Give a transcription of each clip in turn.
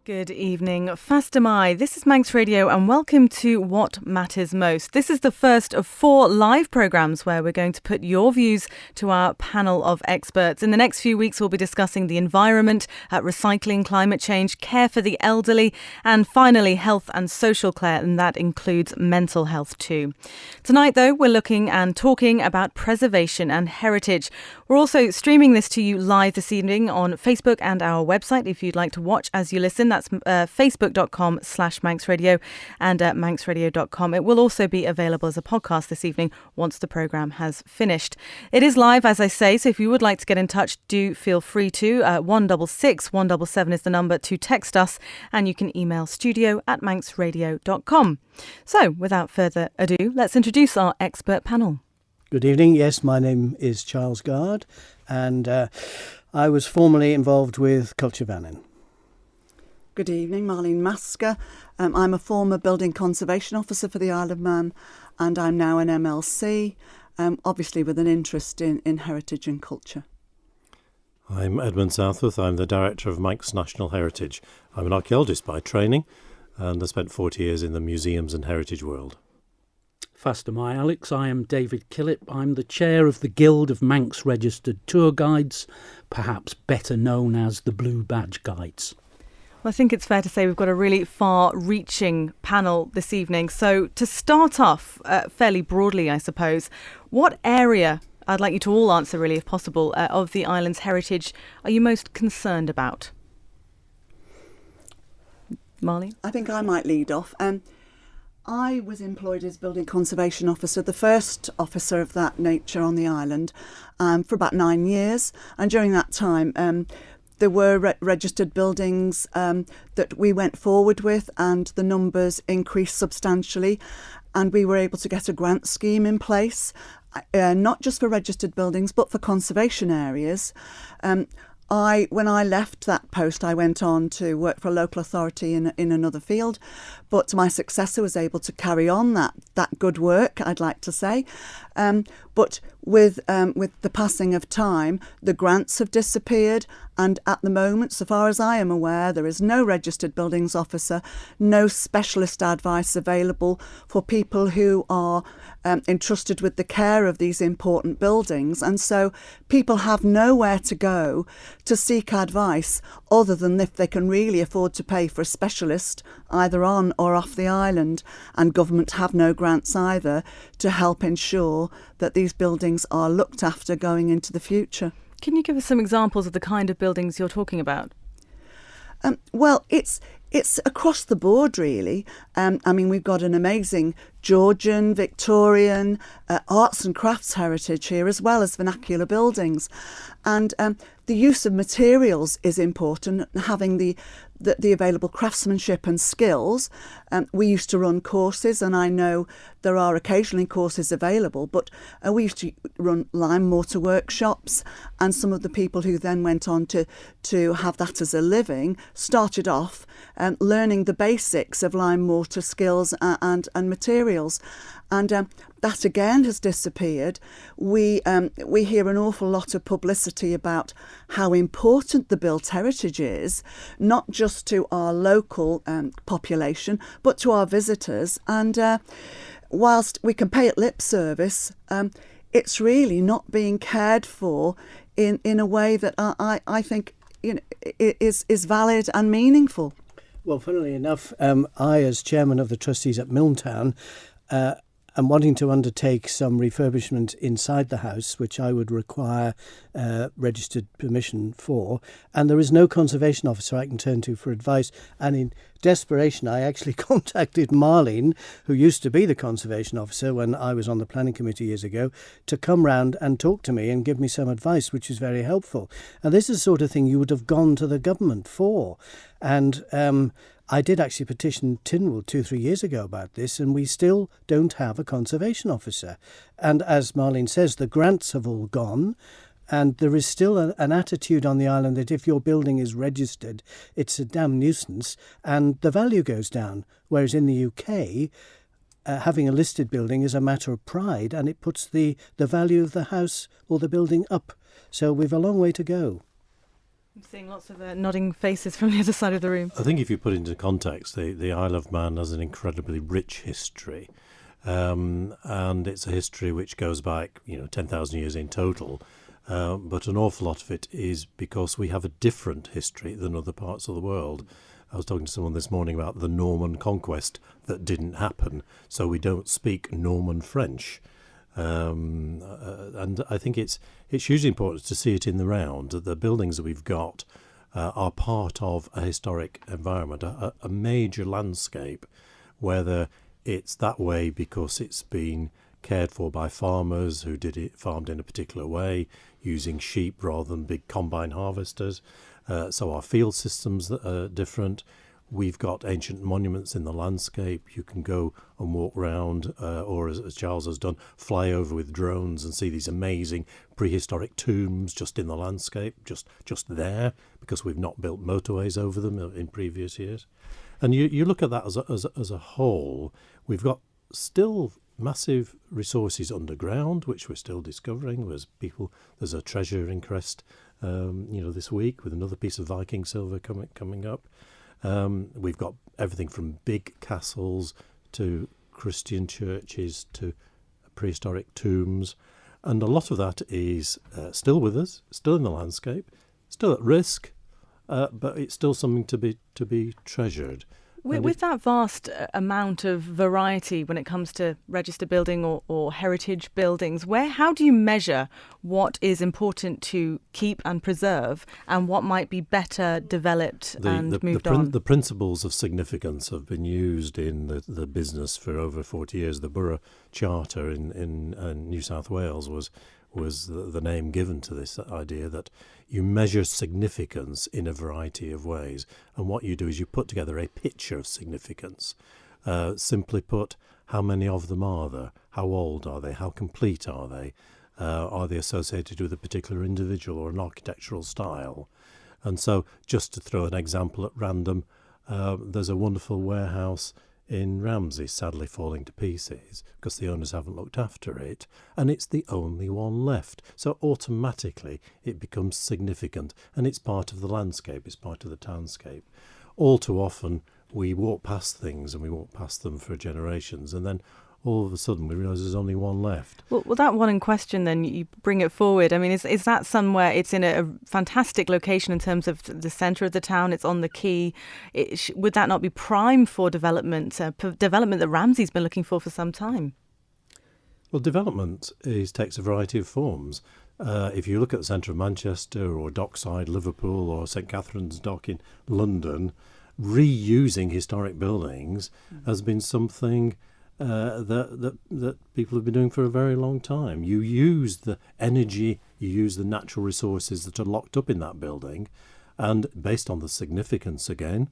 Good evening, Mai. This is Manx Radio and welcome to What Matters Most. This is the first of 4 live programmes where we're going to put your views to our panel of experts. In the next few weeks, we'll be discussing the environment, recycling, climate change, care for the elderly, and finally, health and social care, and that includes mental health too. Tonight, though, we're looking and talking about preservation and heritage. We're also streaming this to you live this evening on Facebook and our website if you'd like to watch as you listen. That's facebook.com/manxradio and manxradio.com. It will also be available as a podcast this evening once the programme has finished. It is live, as I say, so if you would like to get in touch, do feel free to. 166 177 is the number to text us, and you can email studio@manxradio.com. So, without further ado, let's introduce our expert panel. Good evening. Yes, my name is Charles Gard, and I was formerly involved with Culture Vannin. Good evening, Marlene Masker. I'm a former building conservation officer for the Isle of Man, and I'm now an MLC, obviously with an interest in heritage and culture. I'm Edmund Southworth. I'm the director of Manx National Heritage. I'm an archaeologist by training, and I spent 40 years in the museums and heritage world. Fastamai Alex. I am David Killip. I'm the chair of the Guild of Manx Registered Tour Guides, perhaps better known as the Blue Badge Guides. Well, I think it's fair to say we've got a really far-reaching panel this evening. So to start off fairly broadly, I suppose, what area, I'd like you to all answer really if possible, of the island's heritage are you most concerned about? Marlene? I think I might lead off. I was employed as building conservation officer, the first officer of that nature on the island, for about 9 years. And during that time, there were registered buildings that we went forward with, and the numbers increased substantially. And we were able to get a grant scheme in place, not just for registered buildings, but for conservation areas. When I left that post, I went on to work for a local authority in another field, but my successor was able to carry on that good work, I'd like to say. But with the passing of time, the grants have disappeared, and at the moment, so far as I am aware, there is no registered buildings officer, no specialist advice available for people who are entrusted with the care of these important buildings. And so people have nowhere to go to seek advice other than if they can really afford to pay for a specialist either on or off the island, and government have no grants either to help ensure that these buildings are looked after going into the future. Can you give us some examples of the kind of buildings you're talking about? Well, it's across the board, really. I mean, we've got an amazing Georgian, Victorian, arts and crafts heritage here, as well as vernacular buildings. And the use of materials is important, having the available craftsmanship and skills. We used to run courses, and I know there are occasionally courses available, but we used to run lime mortar workshops, and some of the people who then went on to have that as a living started off learning the basics of lime mortar skills and materials. And that again has disappeared. We hear an awful lot of publicity about how important the built heritage is, not just to our local population, but to our visitors. And whilst we can pay it lip service, it's really not being cared for in a way that I think is valid and meaningful. Well, funnily enough, I, as chairman of the trustees at Milltown, am wanting to undertake some refurbishment inside the house, which I would require registered permission for. And there is no conservation officer I can turn to for advice. And in desperation, I actually contacted Marlene, who used to be the conservation officer when I was on the planning committee years ago, to come round and talk to me and give me some advice, which is very helpful. And this is the sort of thing you would have gone to the government for. And I did actually petition Tynwald 2-3 years ago about this, and we still don't have a conservation officer. And as Marlene says, the grants have all gone, and there is still an attitude on the island that if your building is registered, it's a damn nuisance, and the value goes down. Whereas in the UK, having a listed building is a matter of pride, and it puts the value of the house or the building up. So we've a long way to go. I'm seeing lots of nodding faces from the other side of the room. I think if you put it into context, the Isle of Man has an incredibly rich history, and it's a history which goes back, 10,000 years in total. But an awful lot of it is because we have a different history than other parts of the world. I was talking to someone this morning about the Norman conquest that didn't happen, so we don't speak Norman French. And I think it's hugely important to see it in the round. The buildings that we've got are part of a historic environment, a major landscape, whether it's that way because it's been cared for by farmers who farmed in a particular way, using sheep rather than big combine harvesters. So our field systems are different. We've got ancient monuments in the landscape. You can go and walk around, or as Charles has done, fly over with drones and see these amazing prehistoric tombs just in the landscape, just there, because we've not built motorways over them in previous years. And you look at that as a whole. We've got still massive resources underground, which we're still discovering. There's a treasure inquest, this week with another piece of Viking silver coming up. We've got everything from big castles to Christian churches to prehistoric tombs, and a lot of that is still with us, still in the landscape, still at risk, but it's still something to be treasured. With that vast amount of variety when it comes to registered building or heritage buildings, how do you measure what is important to keep and preserve and what might be better developed and moved on? The principles of significance have been used in the business for over 40 years. The Borough Charter in New South Wales was the name given to this idea that you measure significance in a variety of ways. And what you do is you put together a picture of significance. Simply put, how many of them are there? How old are they? How complete are they? Are they associated with a particular individual or an architectural style? And so, just to throw an example at random, there's a wonderful warehouse in Ramsey, sadly falling to pieces because the owners haven't looked after it, and it's the only one left. So automatically it becomes significant, and it's part of the landscape, it's part of the townscape. All too often we walk past things and we walk past them for generations, and then all of a sudden we realise there's only one left. Well, that one in question, then you bring it forward. I mean, is that somewhere? It's in a fantastic location in terms of the centre of the town. It's on the quay. Would that not be prime for development? Development that Ramsey's been looking for some time. Well, development takes a variety of forms. If you look at the centre of Manchester or Dockside, Liverpool, or St Catherine's Dock in London, reusing historic buildings has been something that people have been doing for a very long time. You use the energy, you use the natural resources that are locked up in that building, and based on the significance again,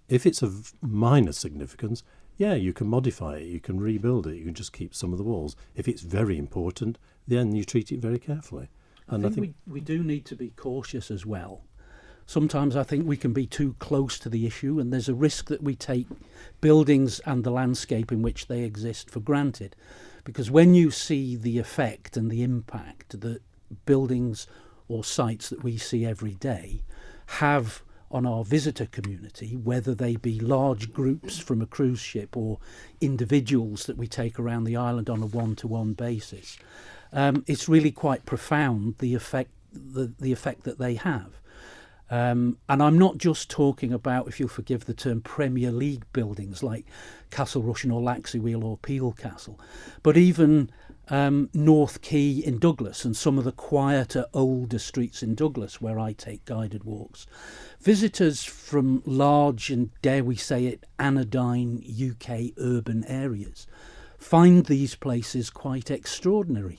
if it's of minor significance, you can modify it, you can rebuild it, you can just keep some of the walls. If it's very important, then you treat it very carefully. And I think we do need to be cautious as well. Sometimes I think we can be too close to the issue, and there's a risk that we take buildings and the landscape in which they exist for granted. Because when you see the effect and the impact that buildings or sites that we see every day have on our visitor community, whether they be large groups from a cruise ship or individuals that we take around the island on a one-to-one basis, it's really quite profound, the effect that they have. And I'm not just talking about, if you'll forgive the term, Premier League buildings like Castle Rushen or Laxey or Peel Castle, but even North Quay in Douglas and some of the quieter, older streets in Douglas where I take guided walks. Visitors from large and, dare we say it, anodyne UK urban areas find these places quite extraordinary.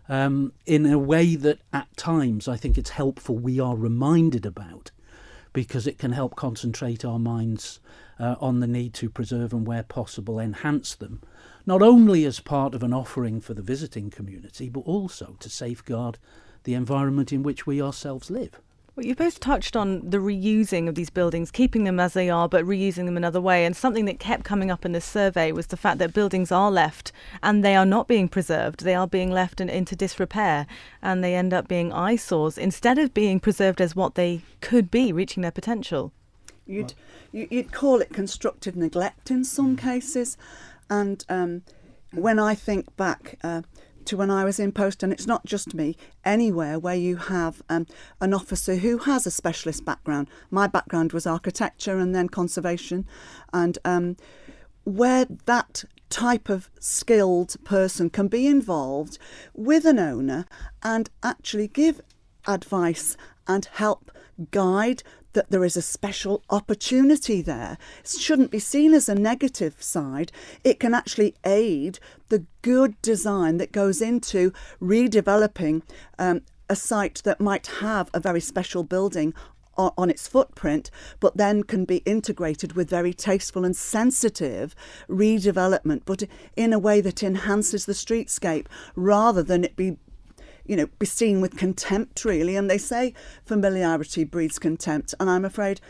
In a way that at times I think it's helpful we are reminded about, because it can help concentrate our minds on the need to preserve and, where possible, enhance them, not only as part of an offering for the visiting community, but also to safeguard the environment in which we ourselves live. Well, you both touched on the reusing of these buildings, keeping them as they are, but reusing them another way. And something that kept coming up in this survey was the fact that buildings are left and they are not being preserved. They are being left into disrepair, and they end up being eyesores instead of being preserved as what they could be, reaching their potential. You'd call it constructive neglect in some cases. And when I think back to when I was in post, and it's not just me, anywhere where you have an officer who has a specialist background. My background was architecture and then conservation, and where that type of skilled person can be involved with an owner and actually give advice and help guide that there is a special opportunity there. It shouldn't be seen as a negative side. It can actually aid the good design that goes into redeveloping a site that might have a very special building on its footprint, but then can be integrated with very tasteful and sensitive redevelopment, but in a way that enhances the streetscape rather than it be seen with contempt, really. And they say familiarity breeds contempt. And I'm afraid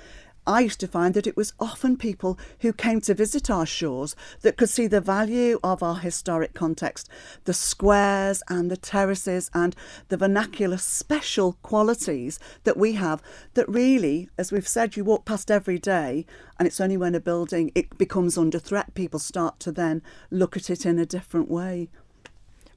I used to find that it was often people who came to visit our shores that could see the value of our historic context, the squares and the terraces and the vernacular special qualities that we have that really, as we've said, you walk past every day, and it's only when a building, it becomes under threat, people start to then look at it in a different way.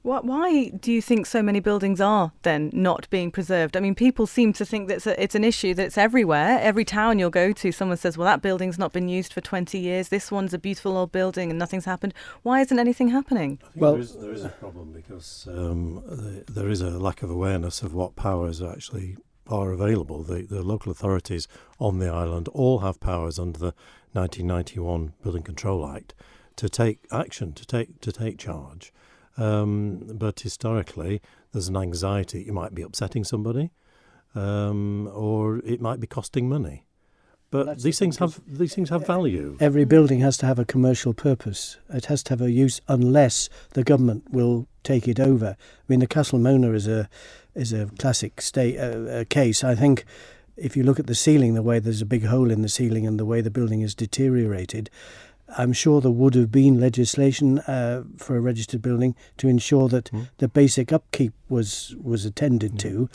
Why do you think so many buildings are then not being preserved? I mean, people seem to think that it's an issue that's everywhere. Every town you'll go to, someone says, well, that building's not been used for 20 years. This one's a beautiful old building and nothing's happened. Why isn't anything happening? I think there is a problem because there is a lack of awareness of what powers actually are available. The local authorities on the island all have powers under the 1991 Building Control Act to take action, to take charge. But historically, there's an anxiety. You might be upsetting somebody, or it might be costing money. But these things have value. Every building has to have a commercial purpose. It has to have a use unless the government will take it over. I mean, the Castle Mona is a classic case. I think if you look at the ceiling, the way there's a big hole in the ceiling and the way the building is deteriorated, I'm sure there would have been legislation for a registered building to ensure that the basic upkeep was attended to.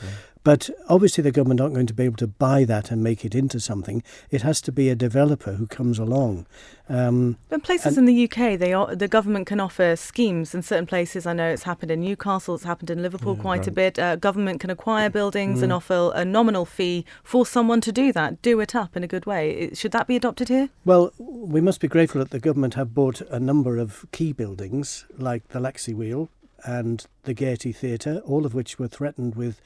But obviously the government aren't going to be able to buy that and make it into something. It has to be a developer who comes along. But places in the UK, the government can offer schemes in certain places. I know it's happened in Newcastle, it's happened in Liverpool quite a bit. Government can acquire buildings and offer a nominal fee for someone to do that, do it up in a good way. Should that be adopted here? Well, we must be grateful that the government have bought a number of key buildings like the Laxey Wheel and the Gaiety Theatre, all of which were threatened with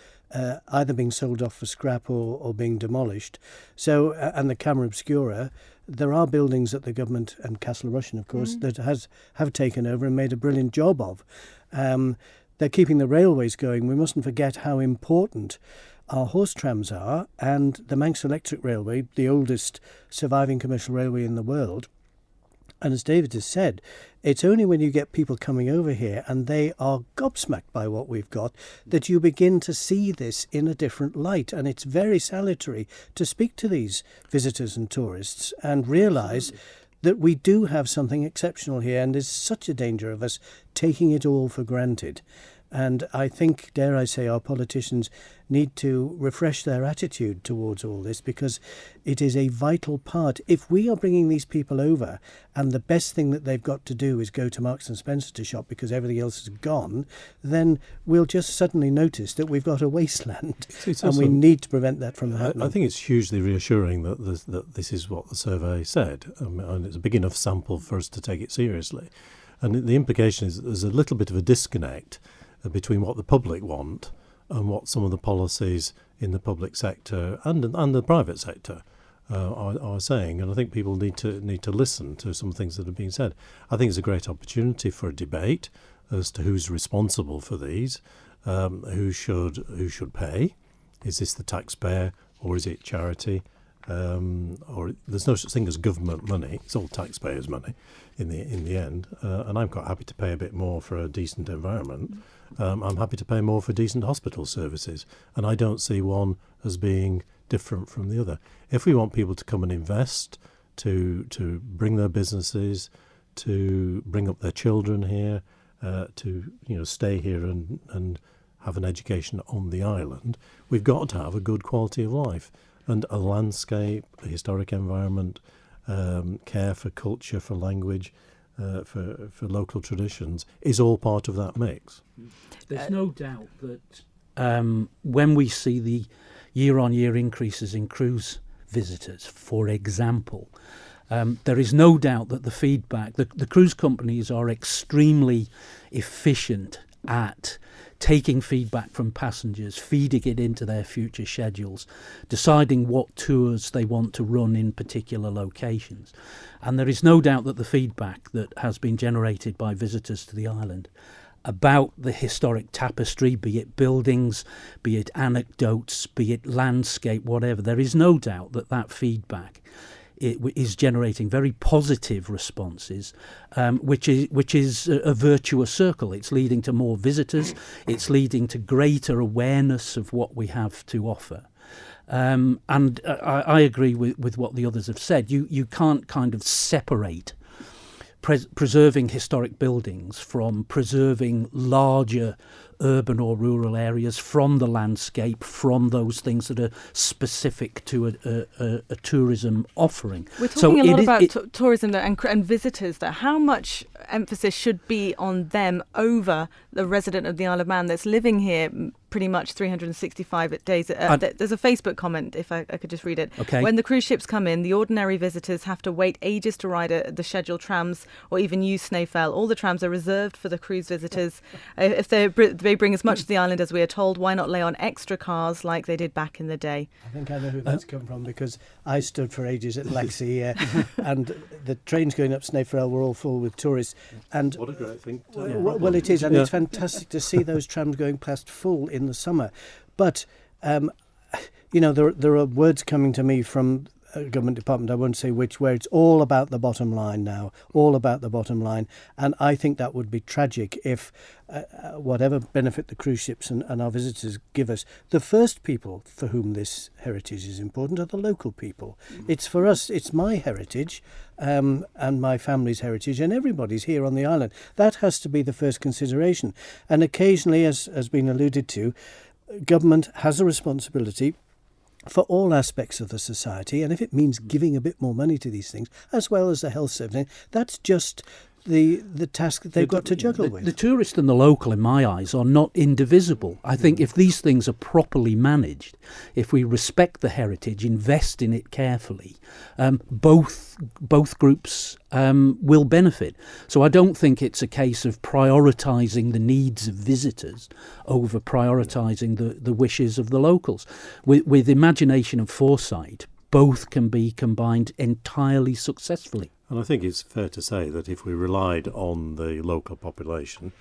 either being sold off for scrap or being demolished. So, and the Camera Obscura, there are buildings that the government, and Castle Rushen, of course, that have taken over and made a brilliant job of. They're keeping the railways going. We mustn't forget how important our horse trams are, and the Manx Electric Railway, the oldest surviving commercial railway in the world. And as David has said, it's only when you get people coming over here and they are gobsmacked by what we've got that you begin to see this in a different light. And it's very salutary to speak to these visitors and tourists and realise that we do have something exceptional here, and there's such a danger of us taking it all for granted. And I think, dare I say, our politicians need to refresh their attitude towards all this, because it is a vital part. If we are bringing these people over and the best thing that they've got to do is go to Marks and Spencer to shop because everything else is gone, then we'll just suddenly notice that we've got a wasteland and we need to prevent that from happening. I think it's hugely reassuring that this is what the survey said, and it's a big enough sample for us to take it seriously. And the implication is that there's a little bit of a disconnect between what the public want and what some of the policies in the public sector and the private sector are saying. And I think people need to listen to some things that are being said. I think it's a great opportunity for a debate as to who's responsible for these, who should pay. Is this the taxpayer or is it charity? Or there's no such thing as government money. It's all taxpayers' money in the end. And I'm quite happy to pay a bit more for a decent I'm happy to pay more for decent hospital services. And I don't see one as being different from the other. If we want people to come and invest, to bring their businesses, to bring up their children here, to stay here and have an education on the island, we've got to have a good quality of life and a landscape, a historic environment, care for culture, for language, for local traditions is all part of that mix. There's no doubt that when we see the year-on-year increases in cruise visitors, for example, there is no doubt that the feedback, the cruise companies are extremely efficient at taking feedback from passengers, feeding it into their future schedules, deciding what tours they want to run in particular locations. And there is no doubt that the feedback that has been generated by visitors to the island about the historic tapestry, be it buildings, be it anecdotes, be it landscape, whatever, there is no doubt that that feedback is generating very positive responses, which is a virtuous circle. It's leading to more visitors. It's leading to greater awareness of what we have to offer. And I agree with what the others have said. You can't kind of separate preserving historic buildings from preserving larger urban or rural areas, from the landscape, from those things that are specific to a tourism offering. We're talking a lot about tourism and visitors there. How much emphasis should be on them over the resident of the Isle of Man that's living here pretty much 365 days? There's a Facebook comment, if I could just read it. Okay. When the cruise ships come in, the ordinary visitors have to wait ages to ride the scheduled trams or even use Snaefell. All the trams are reserved for the cruise visitors. If they bring as much to the island as we are told, why not lay on extra cars like they did back in the day? I think I know who that's come from, because I stood for ages at Lexi and the trains going up Snaefell were all full with tourists. And what a great thing. Well, it is, and it's fantastic to see those trams going past full in the summer. But, there are words coming to me from a government department, I won't say which, where it's all about the bottom line now, all about the bottom line. And I think that would be tragic if whatever benefit the cruise ships and our visitors give us, the first people for whom this heritage is important are the local people. It's for us, it's my heritage and my family's heritage, and everybody's here on the island. That has to be the first consideration. And occasionally, as has been alluded to, government has a responsibility for all aspects of the society, and if it means giving a bit more money to these things, as well as the health service, that's just the task that they've got to juggle with. The tourist and the local, in my eyes, are not indivisible. I think if these things are properly managed, if we respect the heritage, invest in it carefully, both groups will benefit. So I don't think it's a case of prioritising the needs of visitors over prioritising the wishes of the locals. With imagination and foresight, both can be combined entirely successfully. And I think it's fair to say that if we relied on the local population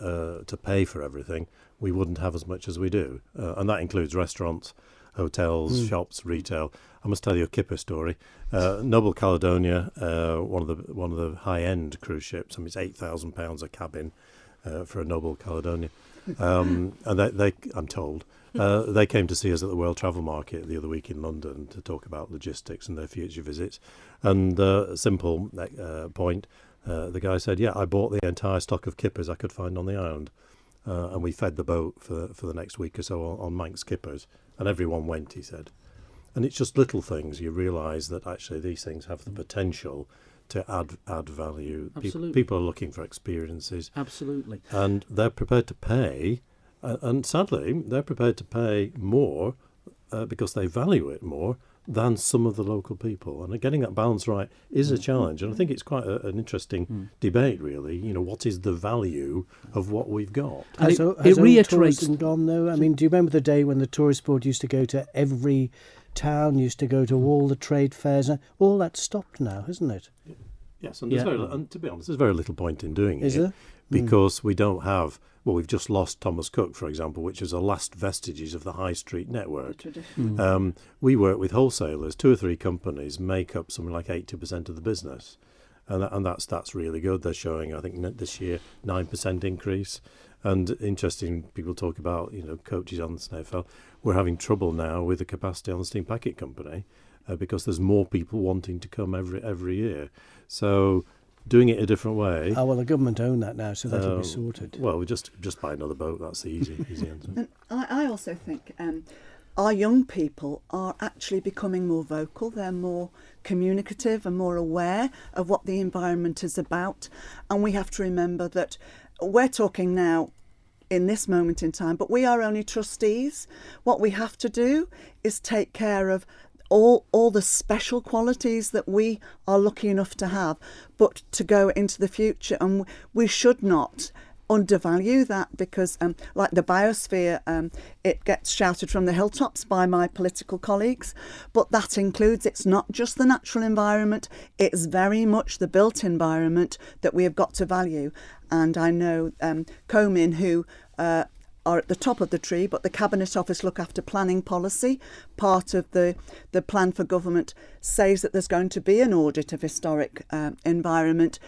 to pay for everything, we wouldn't have as much as we do. And that includes restaurants, hotels, shops, retail. I must tell you a kipper story. Noble Caledonia, one of the high-end cruise ships. I mean, it's £8,000 a cabin for a Noble Caledonia. And they, I'm told, they came to see us at the World Travel Market the other week in London to talk about logistics and their future visits. And simple point, the guy said, I bought the entire stock of kippers I could find on the island. And we fed the boat for the next week or so on Manx kippers. And everyone went, he said. And it's just little things. You realise that actually these things have the potential to add value. People are looking for experiences. Absolutely. And they're prepared to pay. And sadly, they're prepared to pay more because they value it more than some of the local people. And getting that balance right is a challenge. And I think it's quite an interesting debate, really. What is the value of what we've got? And it reiterates... gone, though? I mean, do you remember the day when the tourist board used to go to every town, used to go to all the trade fairs? All that's stopped now, hasn't it? Yes, and, and to be honest, there's very little point in doing it. Is there? Because we don't have... Well, we've just lost Thomas Cook, for example, which is the last vestiges of the high street network. We work with wholesalers. 2 or 3 companies make up something like 80% of the business. and that's really good. They're showing, I think, this year 9% increase. And interesting, people talk about, coaches on the Snaefell. We're having trouble now with the capacity on the Steam Packet Company because there's more people wanting to come every year. So doing it a different way. Oh, well, the government own that now, so that'll be sorted. Well, we just buy another boat. That's the easy answer. And I also think our young people are actually becoming more vocal. They're more communicative and more aware of what the environment is about. And we have to remember that we're talking now in this moment in time, but we are only trustees. What we have to do is take care of all the special qualities that we are lucky enough to have, but to go into the future. And we should not undervalue that, because like the biosphere, it gets shouted from the hilltops by my political colleagues, but that includes, it's not just the natural environment, it's very much the built environment that we have got to value. And I know Comin, who are at the top of the tree, but the Cabinet Office look after planning policy. Part of the plan for government says that there's going to be an audit of historic environment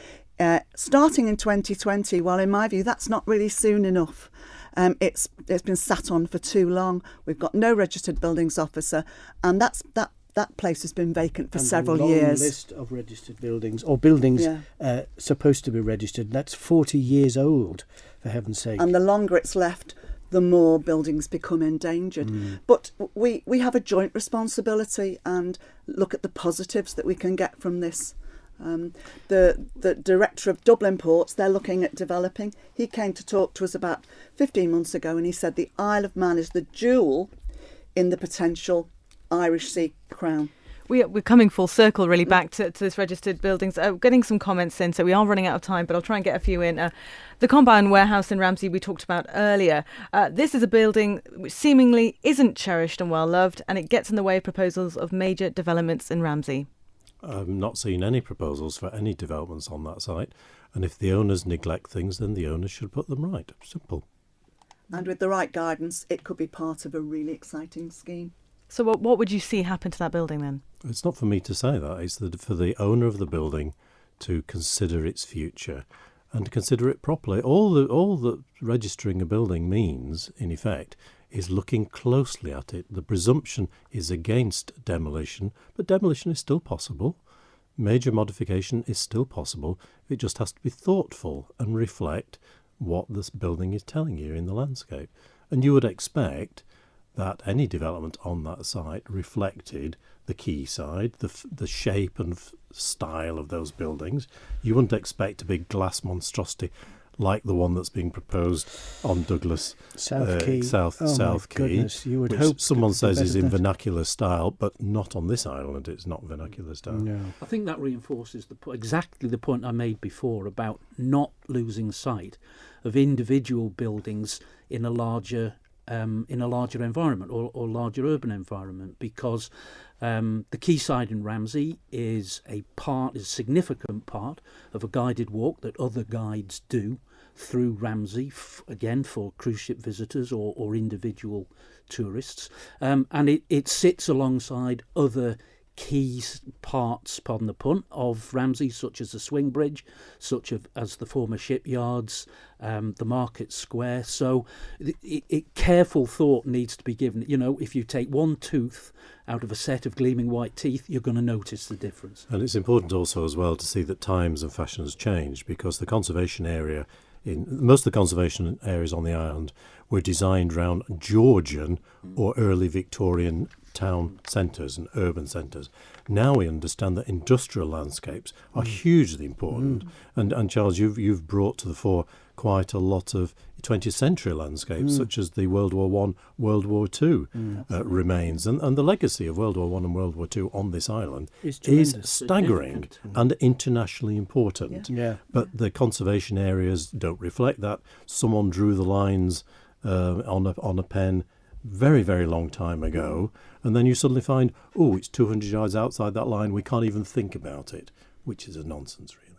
starting in 2020. Well, in my view, that's not really soon enough. It's been sat on for too long. We've got no registered buildings officer, and that place has been vacant for several years. A long list of registered buildings, or buildings supposed to be registered. That's 40 years old, for heaven's sake. And the longer it's left, the more buildings become endangered. But we have a joint responsibility and look at the positives that we can get from this. The director of Dublin Ports, they're looking at developing. He came to talk to us about 15 months ago, and he said the Isle of Man is the jewel in the potential Irish Sea crown. We're coming full circle, really, back to this registered buildings. Getting some comments in, so we are running out of time, but I'll try and get a few in. The Combine Warehouse in Ramsey we talked about earlier. This is a building which seemingly isn't cherished and well loved, and it gets in the way of proposals of major developments in Ramsey. I've not seen any proposals for any developments on that site, and if the owners neglect things, then the owners should put them right. Simple. And with the right guidance, it could be part of a really exciting scheme. So what would you see happen to that building then? It's not for me to say that. It's for the owner of the building to consider its future and to consider it properly. All that registering a building means, in effect, is looking closely at it. The presumption is against demolition, but demolition is still possible. Major modification is still possible. It just has to be thoughtful and reflect what this building is telling you in the landscape. And you would expect that any development on that site reflected the quayside, the shape and style of those buildings. You wouldn't expect a big glass monstrosity like the one that's being proposed on Douglas South Quay. South Quay. Goodness, you would which hope someone says is in than that. vernacular style, but not on this island. It's not vernacular style. No. I think that reinforces exactly the point I made before about not losing sight of individual buildings in a larger environment or larger urban environment, because the quayside in Ramsey is a significant part of a guided walk that other guides do through Ramsey, again for cruise ship visitors or individual tourists, and it sits alongside other key parts, pardon the pun, of Ramsey, such as the swing bridge, such as the former shipyards, the market square. So careful thought needs to be given. If you take one tooth out of a set of gleaming white teeth, you're going to notice the difference. And it's important also as well to see that times and fashions change, because the conservation area, most of the conservation areas on the island were designed around Georgian or early Victorian town centres and urban centres. Now we understand that industrial landscapes are hugely important. And Charles, you've brought to the fore quite a lot of 20th century landscapes, such as the World War I, World War II remains. And the legacy of World War I and World War II on this island is staggering and internationally important. Yeah. But the conservation areas don't reflect that. Someone drew the lines on a pen very, very long time ago, and then you suddenly find, it's 200 yards outside that line, we can't even think about it, which is a nonsense, really.